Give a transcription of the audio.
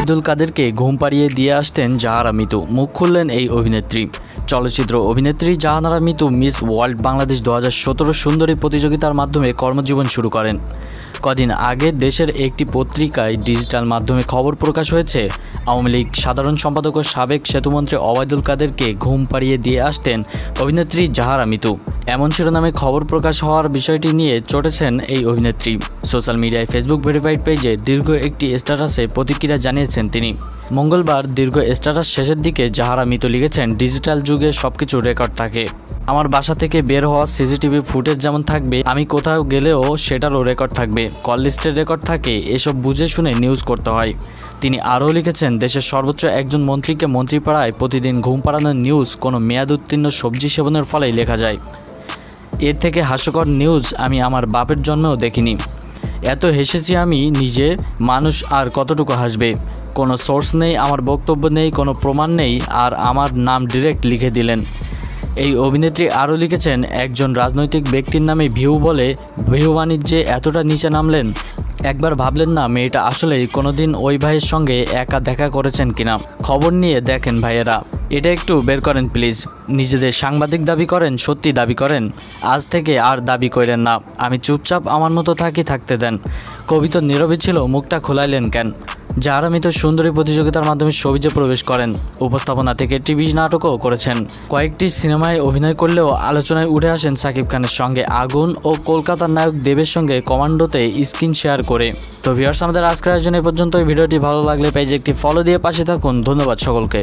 ওবায়দুল কাদেরকে ঘুম পাড়িয়ে দিয়ে আসতেন জাহারা মিতু। মুখ খুললেন এই অভিনেত্রী। চলচ্চিত্র অভিনেত্রী জাহানারা মিতু মিস ওয়ার্ল্ড বাংলাদেশ 2017 সুন্দরী প্রতিযোগিতার মাধ্যমে কর্মজীবন শুরু করেন। কদিন আগে দেশের একটি পত্রিকায় ডিজিটাল মাধ্যমে খবর প্রকাশ হয়েছে, আওয়ামী লীগ সাধারণ সম্পাদক ও সাবেক সেতুমন্ত্রী ওবায়দুল কাদেরকে ঘুম পাড়িয়ে দিয়ে আসতেন অভিনেত্রী জাহারা মিতু। এমন শিরোনামে খবর প্রকাশ হওয়ার বিষয়টি নিয়ে চটেছেন এই অভিনেত্রী। সোশ্যাল মিডিয়ায় ফেসবুক ভেরিফাইড পেজে দীর্ঘ একটি স্ট্যাটাসে প্রতিক্রিয়া জানিয়েছেন তিনি। মঙ্গলবার দীর্ঘ স্ট্যাটাস শেষের দিকে জাহারা মিতু লিখেছেন, ডিজিটাল যুগে সবকিছু রেকর্ড থাকে। আমার বাসা থেকে বের হওয়া সিসিটিভি ফুটেজ যেমন থাকবে, আমি কোথাও গেলেও সেটারও রেকর্ড থাকবে। কল লিস্টের রেকর্ড থাকে, এসব বুঝে শুনে নিউজ করতে হয়। তিনি আরও লিখেছেন, দেশের সর্বোচ্চ একজন মন্ত্রীকে মন্ত্রীপাড়ায় প্রতিদিন ঘুম পাড়ানোর নিউজ কোনো মেয়াদ উত্তীর্ণ সবজি সেবনের ফলেই লেখা যায়। এর থেকে হাস্যকর নিউজ আমি আমার বাপের জন্মেও দেখিনি। এত হেসেছি আমি নিজে, মানুষ আর কতটুকু হাসবে। কোনো সোর্স নেই, আমার বক্তব্য নেই, কোনো প্রমাণ নেই, আর আমার নাম ডিরেক্ট লিখে দিলেন। এই অভিনেত্রী আরও লিখেছেন, একজন রাজনৈতিক ব্যক্তির নামে ভিউ বলে ভিউ বাণিজ্যে এতটা নিচে নামলেন। একবার ভাবলেন না মেয়েটা আসলেই কোনোদিন ওই ভাইয়ের সঙ্গে একা দেখা করেছেন কিনা? খবর নিয়ে দেখেন ভাইয়েরা, এটা একটু বের করেন প্লিজ। নিজেদের সাংবাদিক দাবি করেন, সত্যি দাবি করেন। আজ থেকে আর দাবি করেন না। আমি চুপচাপ আমার মতো থাকতে দেন। কবি তো নীরবই ছিল, মুখটা খোলাইলেন কেন? জাহারা মিতু সুন্দরী প্রতিযোগিতার মাধ্যমে সবিজে প্রবেশ করেন। উপস্থাপনা থেকে টিভি নাটকও করেছেন। কয়েকটি সিনেমায় অভিনয় করলেও আলোচনায় উঠে আসেন সাকিব খানের সঙ্গে আগুন ও কলকাতার নায়ক দেবের সঙ্গে কমান্ডোতে স্ক্রিন শেয়ার করে। তো ভিউয়ার্স, আমাদের আজকের আয়োজন এ পর্যন্ত। ভিডিওটি ভালো লাগলে পেজে একটি ফলো দিয়ে পাশে থাকুন। ধন্যবাদ সকলকে।